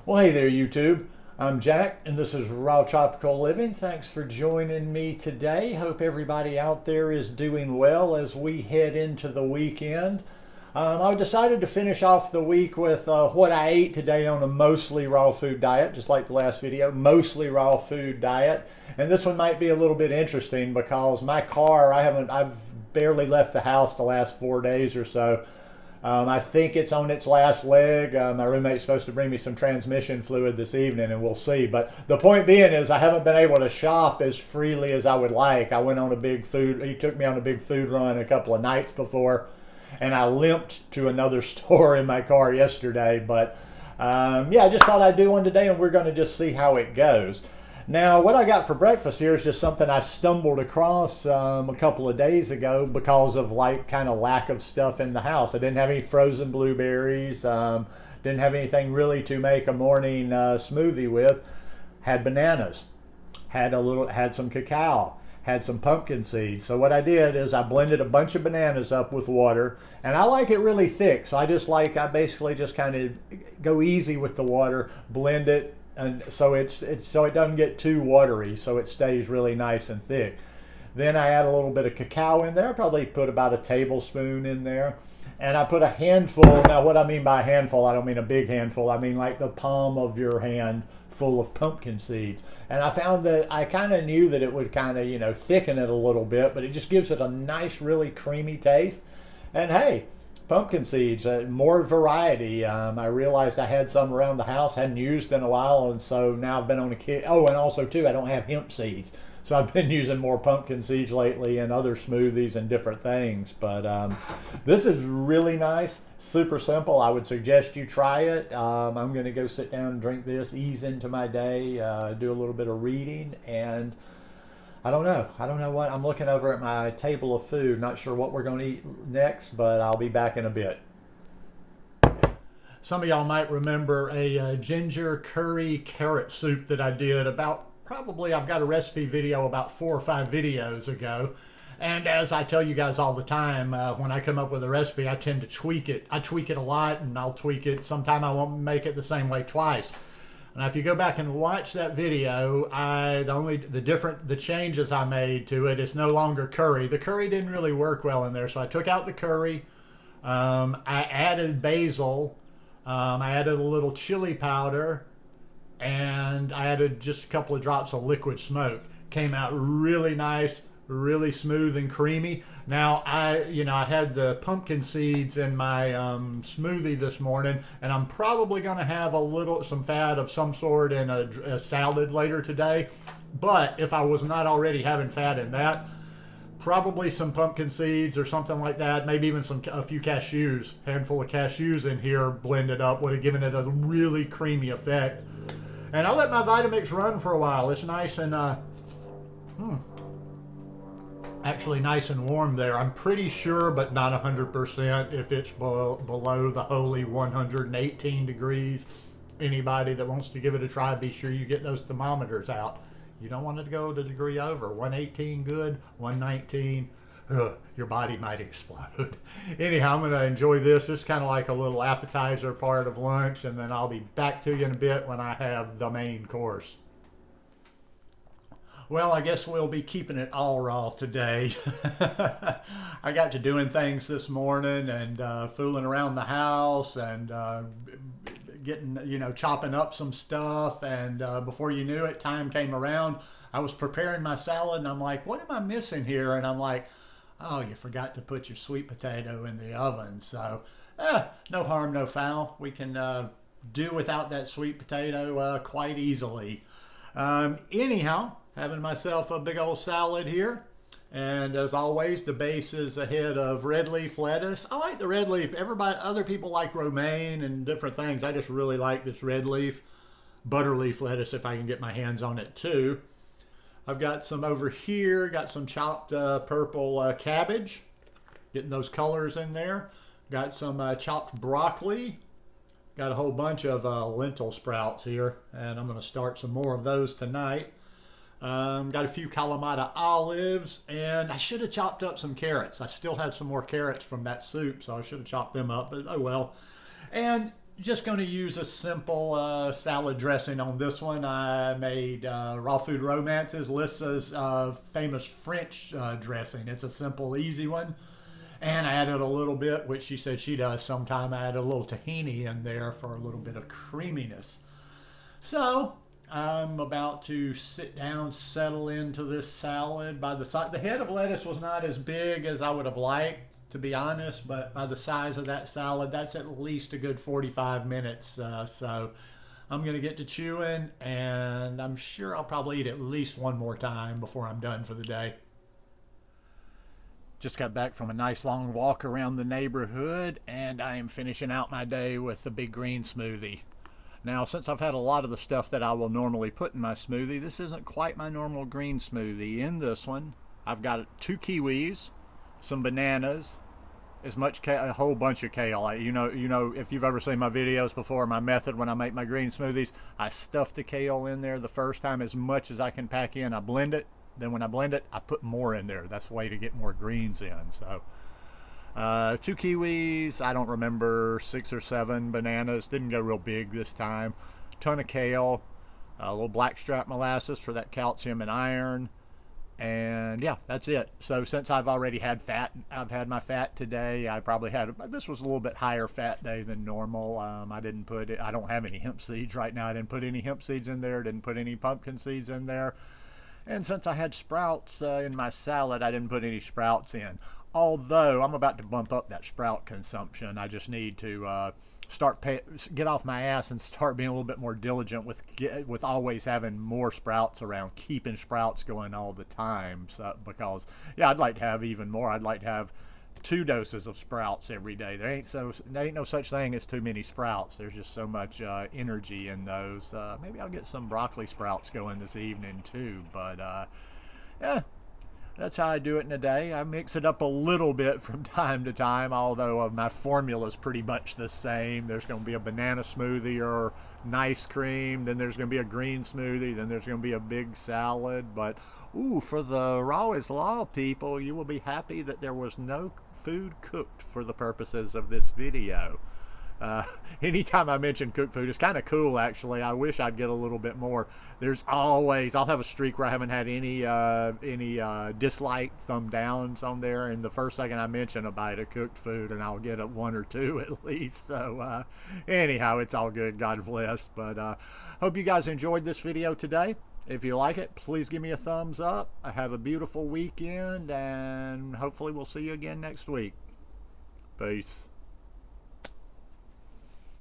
Well, hey there, YouTube. I'm Jack, and this is Raw Tropical Living. Thanks for joining me today. Hope everybody out there is doing well as we head into the weekend. I decided to finish off the week with what I ate today on a mostly raw food diet, just like the last video, mostly raw food diet. And this one might be a little bit interesting because my car, I've barely left the house the last 4 days or so. I think it's on its last leg. My roommate's supposed to bring me some transmission fluid this evening, and we'll see. But the point being is I haven't been able to shop as freely as I would like. I went on he took me on a big food run a couple of nights before, and I limped to another store in my car yesterday. But yeah, I just thought I'd do one today, and we're going to just see how it goes. Now, what I got for breakfast here is just something I stumbled across a couple of days ago because of kind of lack of stuff in the house. I didn't have any frozen blueberries, didn't have anything really to make a morning smoothie with. Had bananas, had some cacao, had some pumpkin seeds. So what I did is I blended a bunch of bananas up with water, and I like it really thick. So I basically just kind of go easy with the water, blend it, and so so it doesn't get too watery, so it stays really nice and thick. Then I add a little bit of cacao in there. I probably put about a tablespoon in there, and I put a handful. Now, what I mean by a handful, I don't mean a big handful. I mean like the palm of your hand full of pumpkin seeds. And I found that I kind of knew that it would kind of thicken it a little bit, but it just gives it a nice, really creamy taste. And hey, pumpkin seeds, more variety. I realized I had some around the house, hadn't used in a while, and so now I've been on a kick. Oh, and also too, I don't have hemp seeds, so I've been using more pumpkin seeds lately in other smoothies and different things. But this is really nice, super simple. I would suggest you try it. I'm going to go sit down and drink this, ease into my day, do a little bit of reading, and I don't know what. I'm looking over at my table of food, not sure what we're going to eat next, but I'll be back in a bit. Some of y'all might remember a ginger curry carrot soup that I did I've got a recipe video about 4 or 5 videos ago. And as I tell you guys all the time, when I come up with a recipe, I tend to tweak it. I tweak it a lot, and I'll tweak it. Sometime I won't make it the same way twice. Now, if you go back and watch that video, the changes I made to it is no longer curry. The curry didn't really work well in there, so I took out the curry. I added basil. I added a little chili powder, and I added just a couple of drops of liquid smoke. Came out really nice, really smooth and creamy. Now I had the pumpkin seeds in my smoothie this morning, and I'm probably going to have some fat of some sort in a salad later today. But if I was not already having fat in that, probably some pumpkin seeds or something like that, maybe even a few cashews, handful of cashews in here blended up would have given it a really creamy effect. And I'll let my Vitamix run for a while. It's nice and actually nice and warm there. I'm pretty sure, but not 100%, if it's below the holy 118 degrees. Anybody that wants to give it a try, be sure you get those thermometers out. You don't want it to go a degree over. 118 good, 119, your body might explode. Anyhow, I'm going to enjoy this. This is kind of like a little appetizer part of lunch, and then I'll be back to you in a bit when I have the main course. Well, I guess we'll be keeping it all raw today. I got to doing things this morning and fooling around the house and chopping up some stuff. And before you knew it, time came around. I was preparing my salad, and I'm like, what am I missing here? And I'm like, oh, you forgot to put your sweet potato in the oven. So no harm, no foul. We can do without that sweet potato quite easily. Anyhow, having myself a big old salad here. And as always, the base is a head of red leaf lettuce. I like the red leaf. Other people like romaine and different things. I just really like this red leaf. Butter leaf lettuce if I can get my hands on it too. I've got some over here, got some chopped purple cabbage. Getting those colors in there. Got some chopped broccoli. Got a whole bunch of lentil sprouts here. And I'm going to start some more of those tonight. Got a few Kalamata olives, and I should have chopped up some carrots. I still had some more carrots from that soup, so I should have chopped them up, but oh well. And Just going to use a simple salad dressing on this one. I made Raw Food Romance's Lissa's famous French dressing. It's a simple, easy one. And I added a little bit, which she said she does sometime. I added a little tahini in there for a little bit of creaminess. So I'm about to sit down, settle into this salad. By the side, the head of lettuce was not as big as I would have liked, to be honest, but by the size of that salad, that's at least a good 45 minutes. So I'm going to get to chewing, and I'm sure I'll probably eat at least one more time before I'm done for the day. Just got back from a nice long walk around the neighborhood, and I am finishing out my day with a big green smoothie. Now, since I've had a lot of the stuff that I will normally put in my smoothie, this isn't quite my normal green smoothie. In this one, I've got 2 kiwis, some bananas, a whole bunch of kale. You know, if you've ever seen my videos before, my method when I make my green smoothies, I stuff the kale in there the first time as much as I can pack in. I blend it. Then when I blend it, I put more in there. That's the way to get more greens in. So 2 kiwis, I don't remember, 6 or 7 bananas. Didn't go real big this time. Ton of kale, a little blackstrap molasses for that calcium and iron. And yeah, that's it. So since I've already had fat, I've had my fat today. I probably had, this was a little bit higher fat day than normal. I didn't put it, I don't have any hemp seeds right now. I didn't put any hemp seeds in there. Didn't put any pumpkin seeds in there. And since I had sprouts in my salad, I didn't put any sprouts in. Although I'm about to bump up that sprout consumption. I just need to get off my ass and start being a little bit more diligent with always having more sprouts around, keeping sprouts going all the time. So, because yeah, I'd like to have even more. I'd like to have 2 doses of sprouts every day. There ain't no such thing as too many sprouts. There's just so much energy in those. Maybe I'll get some broccoli sprouts going this evening too. But yeah, that's how I do it in a day. I mix it up a little bit from time to time, although my formula is pretty much the same. There's going to be a banana smoothie or nice cream, then there's going to be a green smoothie, then there's going to be a big salad. But ooh, for the Raw is Law people, you will be happy that there was no food cooked for the purposes of this video. Anytime I mention cooked food, it's kind of cool actually. I wish I'd get a little bit more. I'll have a streak where I haven't had any dislike thumb downs on there, and the first second I mention a bite of cooked food, and I'll get 1 or 2 at least. So anyhow, it's all good. God bless. But hope you guys enjoyed this video today. If you like it, please give me a thumbs up. Have a beautiful weekend, and hopefully we'll see you again next week. Peace.